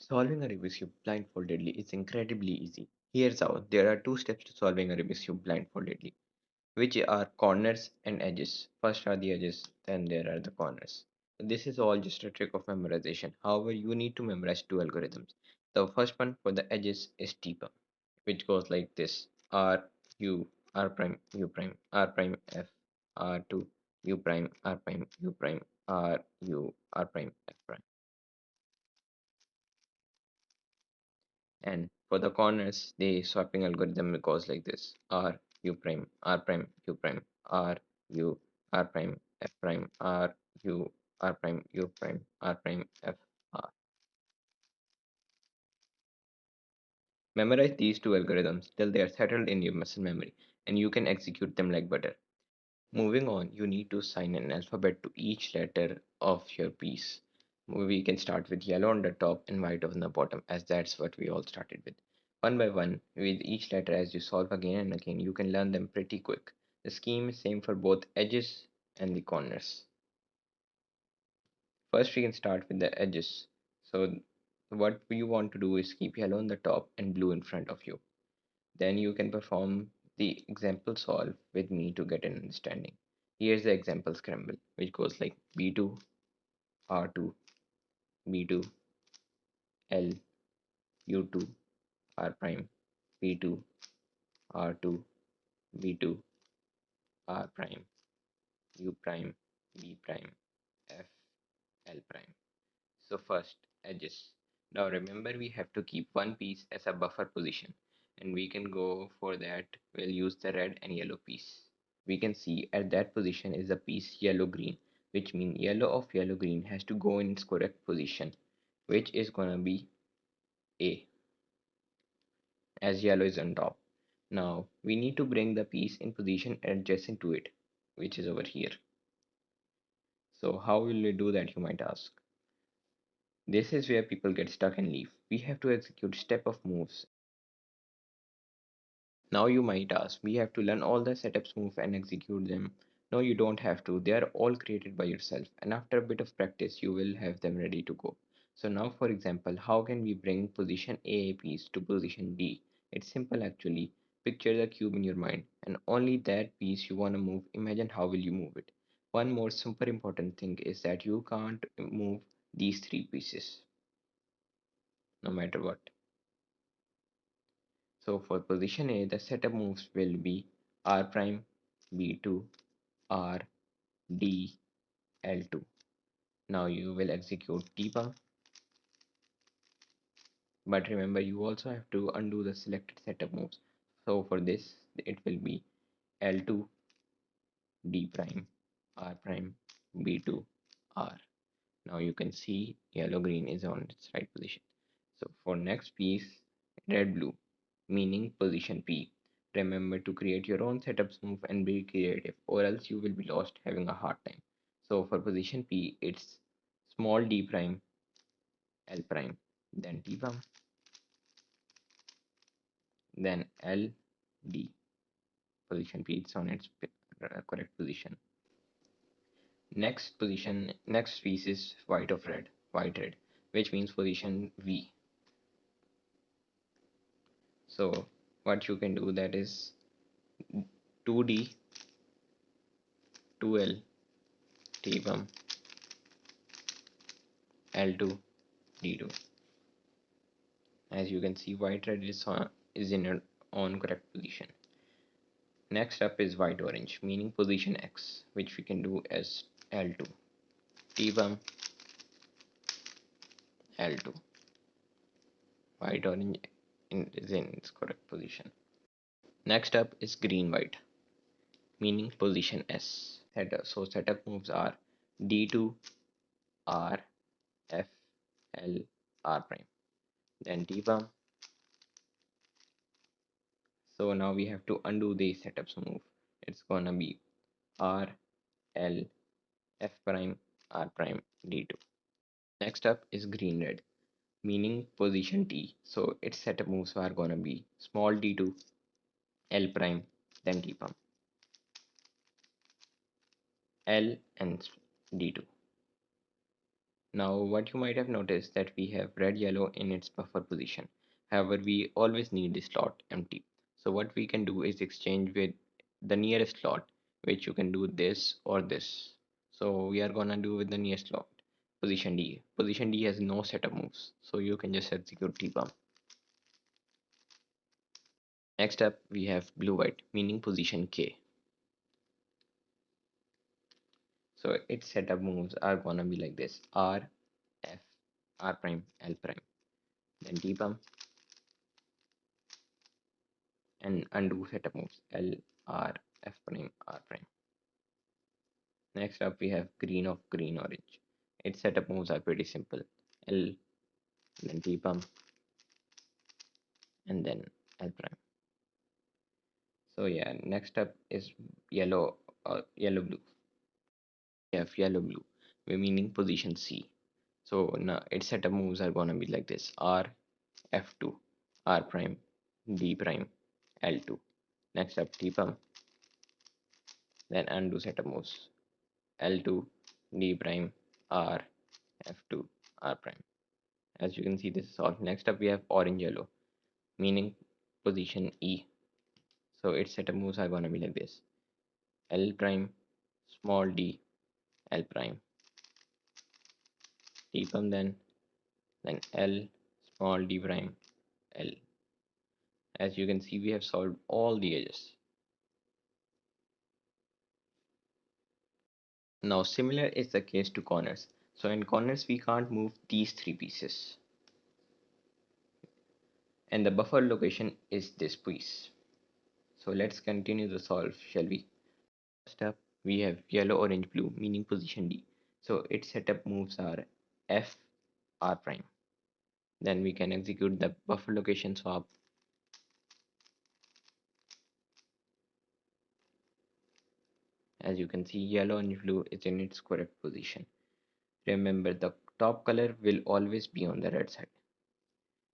Solving a Rubik's Cube blindfoldedly is incredibly easy. Here's how. There are two steps to solving a Rubik's Cube blindfoldedly, which are corners and edges. First are the edges, then there are the corners. This is all just a trick of memorization. However, you need to memorize two algorithms. The first one for the edges is TPUM, which goes like this: R U R prime U prime R prime F R2 U prime R prime U prime R U R prime F prime. And for the corners, the swapping algorithm goes like this: R U prime R prime U prime R U R prime F prime R U R prime U prime R prime F R. Memorize these two algorithms till they are settled in your muscle memory and you can execute them like butter. Moving on, you need to assign an alphabet to each letter of your piece. We can start with yellow on the top and white on the bottom, as that's what we all started with. One by one, with each letter as you solve again and again, you can learn them pretty quick. The scheme is same for both edges and the corners. First, we can start with the edges. So what you want to do is keep yellow on the top and blue in front of you. Then you can perform the example solve with me to get an understanding. Here's the example scramble, which goes like B2, R2, B2, L, U2, R prime, B2, R2, B2, R prime, U prime, B prime, F, L prime. So first, edges. Now remember we have to keep one piece as a buffer position, and we can go for that. We'll use the red and yellow piece. We can see at that position is a piece yellow green, which means yellow of yellow green has to go in its correct position, which is gonna be A, as yellow is on top. Now we need to bring the piece in position adjacent to it, which is over here. So how will we do that, you might ask? This is where people get stuck and leave. We have to execute step of moves. Now you might ask, we have to learn all the setups move and execute them. No, you don't have to. They are all created by yourself, and after a bit of practice, you will have them ready to go. So now, for example, how can we bring position A piece to position D? It's simple actually. Picture the cube in your mind, and only that piece you want to move. Imagine how will you move it. One more super important thing is that you can't move these three pieces, no matter what. So for position A, the setup moves will be R prime, B2, R, D, L2. Now you will execute debug, but remember you also have to undo the selected setup moves. So for this, it will be L2, D prime, R prime, B2, R. Now you can see yellow green is on its right position. So for next piece, red blue, meaning position P. Remember to create your own setups move and be creative, or else you will be lost having a hard time. So for position P, it's small d prime, L prime, then T prime, then L, D. Position P, it's on its correct position. Next piece is white red, which means position V. So what you can do that is 2D, 2L, T1, L2, D2. As you can see, white red is in an on correct position. Next up is white orange, meaning position X, which we can do as L2, T1, L2. White orange is in its correct position. Next up is green white, meaning position S. So setup moves are D2, R, F, L, R prime. Then T1. So now we have to undo the setups move. It's gonna be R, L, F prime, R prime, D2. Next up is green red, meaning position T. So its setup moves are gonna be small d2, L prime, then T pump, L and d2. Now, what you might have noticed that we have red yellow in its buffer position. However, we always need the slot empty. So what we can do is exchange with the nearest slot, which you can do this or this. So we are gonna do with the nearest slot, position D. Position D has no setup moves, so you can just execute T bump. Next up, we have blue white, meaning position K. So its setup moves are gonna be like this: R, F, R prime, L prime, then T bump, and undo setup moves L, R, F prime, R prime. Next up, we have green of green orange. Its setup moves are pretty simple: L, then T pump, and then L prime. So yeah, next up is yellow yellow blue. We have yellow blue, meaning position C. So now its setup moves are gonna be like this: R, F2, R prime, D prime, L2. Next up, T pump, then undo setup moves L2, D prime, R, F2, R prime. As you can see, this is all. Next up, we have orange yellow, meaning position E. So its setup moves are gonna be like this: L prime, small d, L prime, T pump, then L, small d prime, L. As you can see, we have solved all the edges. Now, similar is the case to corners. So in corners, we can't move these three pieces, and the buffer location is this piece. So let's continue the solve, shall we? First up, we have yellow, orange, blue, meaning position D. So its setup moves are F, R prime. Then we can execute the buffer location swap. As you can see, yellow and blue is in its correct position. Remember, the top color will always be on the red side.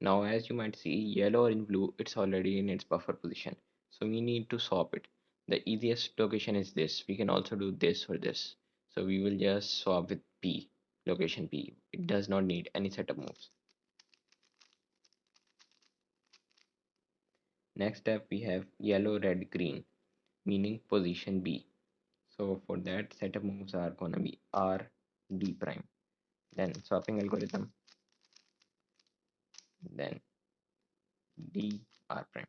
Now, as you might see, yellow and blue, it's already in its buffer position. So we need to swap it. The easiest location is this. We can also do this or this. So we will just swap with P, location P. It does not need any setup moves. Next up, we have yellow, red, green, meaning position B. So for that, setup moves are gonna be R, D prime. Then swapping algorithm, then D, R prime.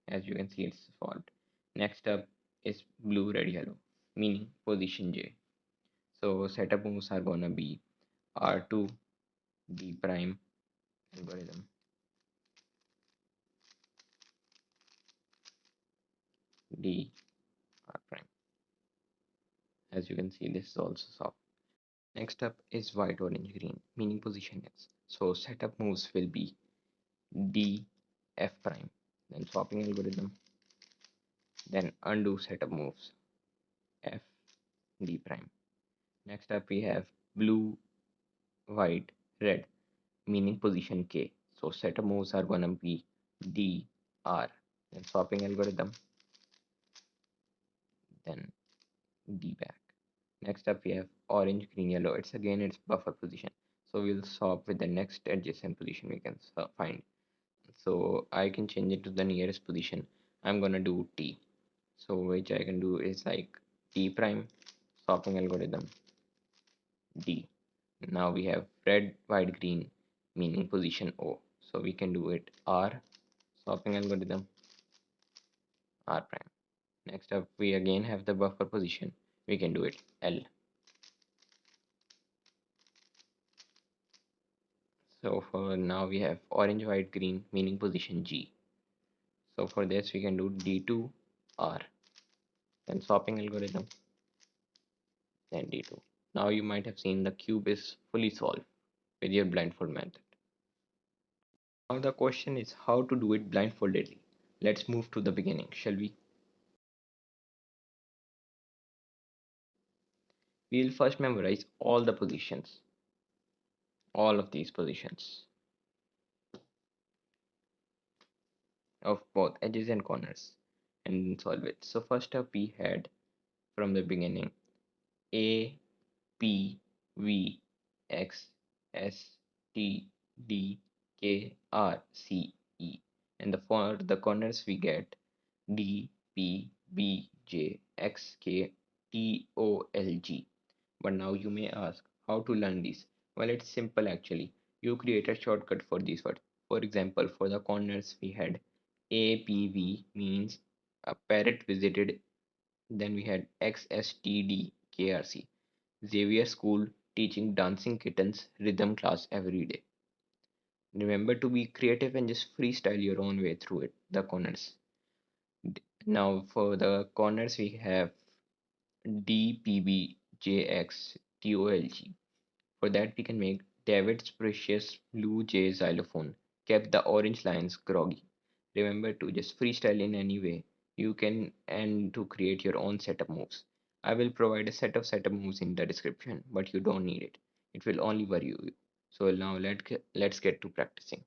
As you can see, it's solved. Next up is blue, red, yellow, meaning position J. So setup moves are gonna be R2, D prime algorithm, D, R prime. As you can see, this is also solved. Next up is white, orange, green, meaning position X. So setup moves will be D, F prime, then swapping algorithm, then undo setup moves F, D prime. Next up we have blue, white, red, meaning position K. So setup moves are gonna be D, R, then swapping algorithm, then D back. Next up we have orange, green, yellow. It's again its buffer position. So we'll swap with the next adjacent position we can find. So I can change it to the nearest position. I'm gonna do T. So which I can do is like T prime, swapping algorithm, D. Now we have red, white, green, meaning position O. So we can do it R, swapping algorithm, R prime. Next up, we again have the buffer position. We can do it L. So for now, we have orange, white, green, meaning position G. So for this, we can do D2, R, then swapping algorithm, then D2. Now you might have seen the cube is fully solved with your blindfold method. Now the question is how to do it blindfoldedly. Let's move to the beginning, shall we? We will first memorize all the positions, all of these positions of both edges and corners, and solve it. So first up we had from the beginning A, P, V, X S T D K R C E. And for the corners we get D P B J X K T O L G. But now you may ask how to learn these. Well, it's simple actually. You create a shortcut for these words. For example, for the corners we had APV means a parrot visited. Then we had XSTDKRC, Xavier School teaching dancing kittens rhythm class every day. Remember to be creative and just freestyle your own way through it. The corners. Now for the corners we have DPBJXTOLG. For that we can make David's precious blue jay xylophone kept the orange lines groggy. Remember to just freestyle in any way you can and to create your own setup moves. I will provide a set of setup moves in the description, but you don't need it. It will only worry you. So now let's get to practicing.